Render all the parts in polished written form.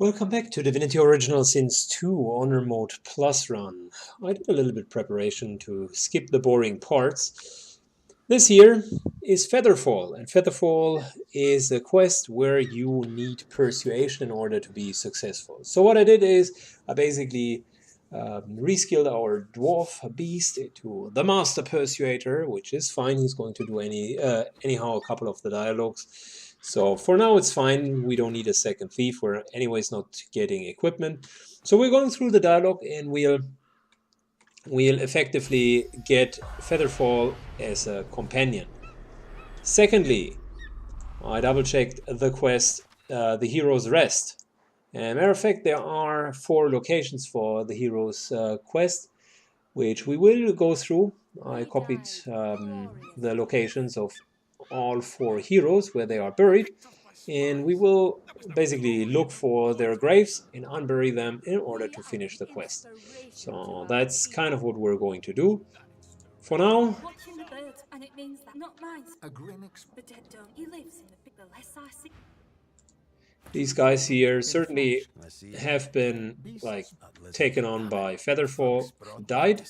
Welcome back to Divinity Original Sin 2 Honor Mode Plus run. I did a little bit of preparation to skip the boring parts. This here is Featherfall, and Featherfall is a quest where you need persuasion in order to be successful. So what I did is I basically reskilled our dwarf beast to the Master Persuader, which is fine. He's going to do anyhow a couple of the dialogues. So for now it's fine, we don't need a second thief, we're anyways not getting equipment. So we're going through the dialogue and we'll effectively get Featherfall as a companion. Secondly, I double checked the quest, the Hero's Rest. And matter of fact, there are 4 locations for the Hero's quest, which we will go through. I copied the locations of all 4 heroes where they are buried, and we will basically look for their graves and unbury them in order to finish the quest. So that's kind of what we're going to do. For now, these guys here certainly have been like taken on by Featherfall, who died.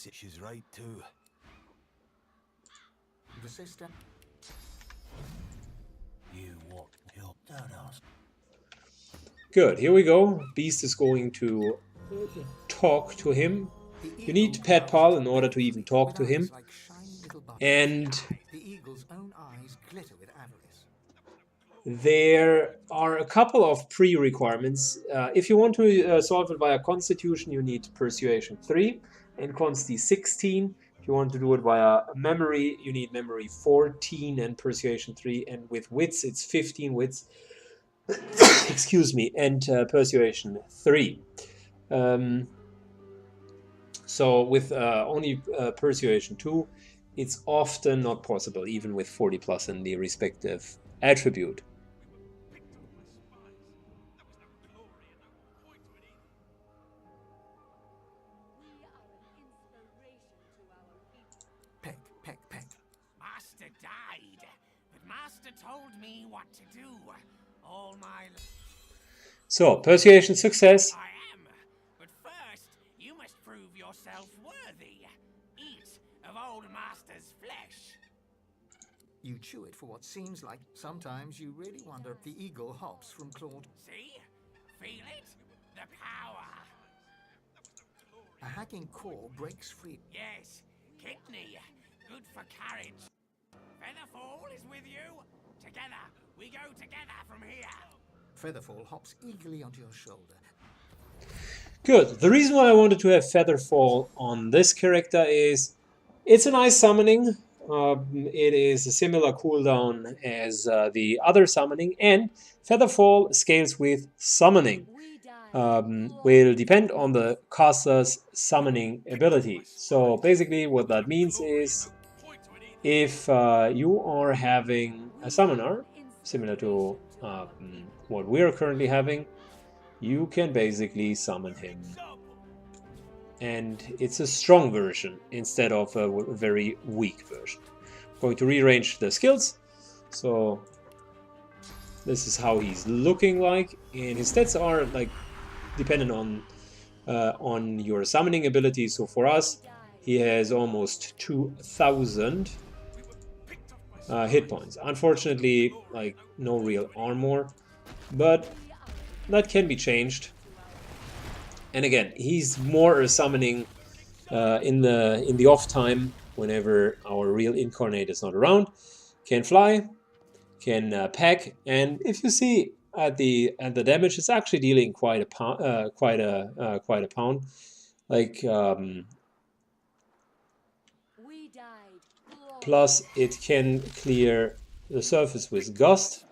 Good, here we go. Beast is going to talk to him. You need Pet Pal in order to even talk to him. And there are a couple of pre-requirements. If you want to solve it via Constitution, you need Persuasion 3 and Consti 16. If you want to do it via Memory, you need Memory 14 and Persuasion 3. And with Wits, it's 15 Wits. Excuse me, and Persuasion 3. So with only Persuasion 2, it's often not possible, even with 40 plus in the respective attribute. Master died, but Master told me what to do. All my So, persuasion success. I am, but first you must prove yourself worthy. Eat of old Master's flesh. You chew it for what seems like. Sometimes you really wonder if the eagle hops from claw. See? Feel it? The power. A hacking core breaks free. Yes, kidney. Good for carriage. Featherfall is with you. Together, we go together from here. Featherfall hops eagerly onto your shoulder. Good. The reason why I wanted to have Featherfall on this character is it's a nice summoning. It is a similar cooldown as the other summoning, and Featherfall scales with summoning. Will depend on the caster's summoning ability. So basically what that means is if you are having a summoner, similar to what we are currently having, you can basically summon him. And it's a strong version instead of a very weak version. I'm going to rearrange the skills. So this is how he's looking like, and his stats are like dependent on your summoning ability. So for us, he has almost 2,000 hit points. Unfortunately, like no real armor, but that can be changed. And again, he's more a summoning in the off time whenever our real incarnate is not around. Can fly, can pack, and if you see at the damage, it's actually dealing quite a pound. Like plus, it can clear the surface with gust.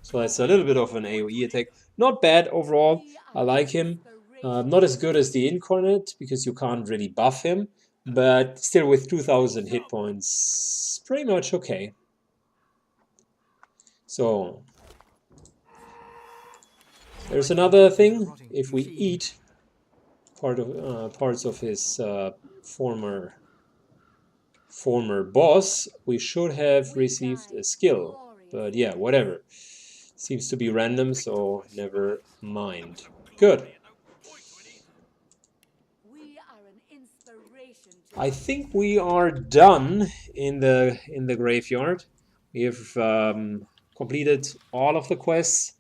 So that's a little bit of an AoE attack. Not bad overall. I like him. Not as good as the Incarnate, because you can't really buff him. But still with 2,000 hit points, pretty much okay. So, there's another thing. If we eat parts of his former boss, we should have received a skill. But yeah, whatever. Seems to be random, so never mind. Good. We are an inspiration to I think we are done in the graveyard. We have completed all of the quests.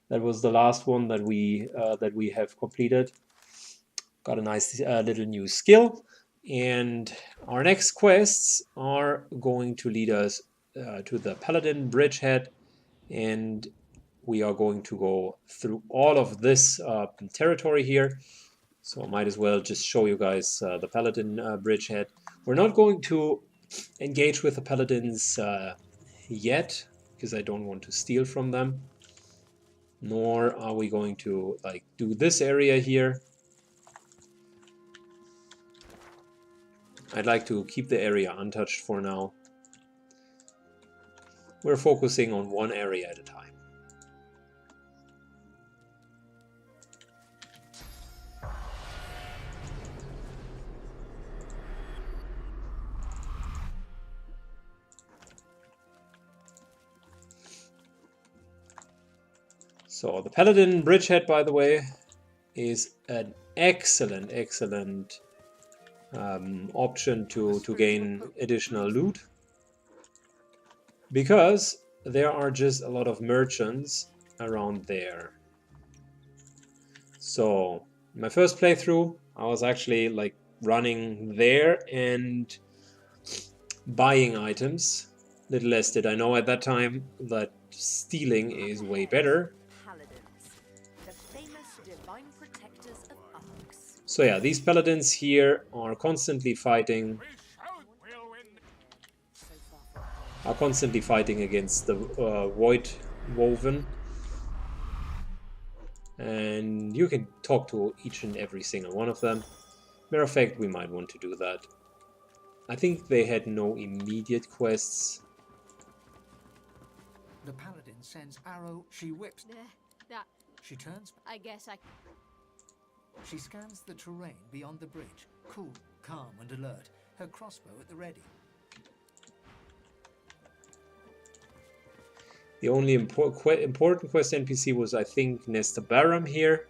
That was the last one that we have completed. Got a nice little new skill, and our next quests are going to lead us to the Paladin Bridgehead, and we are going to go through all of this territory here. So I might as well just show you guys the Paladin Bridgehead. We're not going to engage with the Paladins yet, because I don't want to steal from them. Nor are we going to like do this area here. I'd like to keep the area untouched for now. We're focusing on one area at a time. So the Paladin Bridgehead, by the way, is an excellent option to gain additional loot, because there are just a lot of merchants around there. So my first playthrough, I was actually like running there and buying items. Little less did I know at that time that stealing is way better. Paladins, the famous divine protectors of arcs. So yeah, these paladins here are constantly fighting. So far from Against the Void Woven. And you can talk to each and every single one of them. Matter of fact, we might want to do that. I think they had no immediate quests. The paladin sends arrow, she whips, that, she turns, I guess I. she scans the terrain beyond the bridge, cool, calm and alert, her crossbow at the ready. The only important quest NPC was, I think, Nesta Baram here.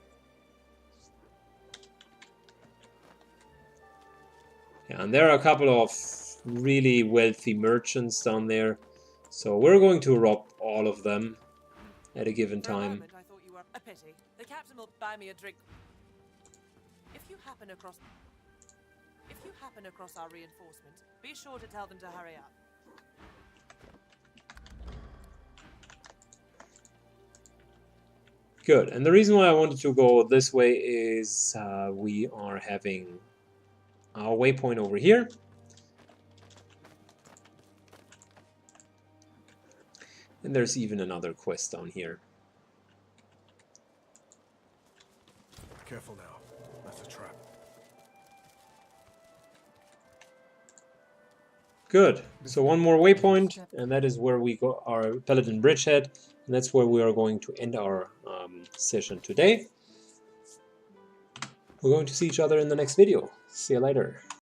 Yeah, and there are a couple of really wealthy merchants down there. So we're going to rob all of them at a given For a time. moment, I thought you were a pity. The captain will buy me a drink. If you happen across our reinforcements, be sure to tell them to hurry up. Good, and the reason why I wanted to go this way is we are having our waypoint over here. And there's even another quest down here. Careful now. That's a trap. Good. So one more waypoint, and that is where we go, our Paladin Bridgehead, and that's where we are going to end our session today. We're going to see each other in the next video. See you later.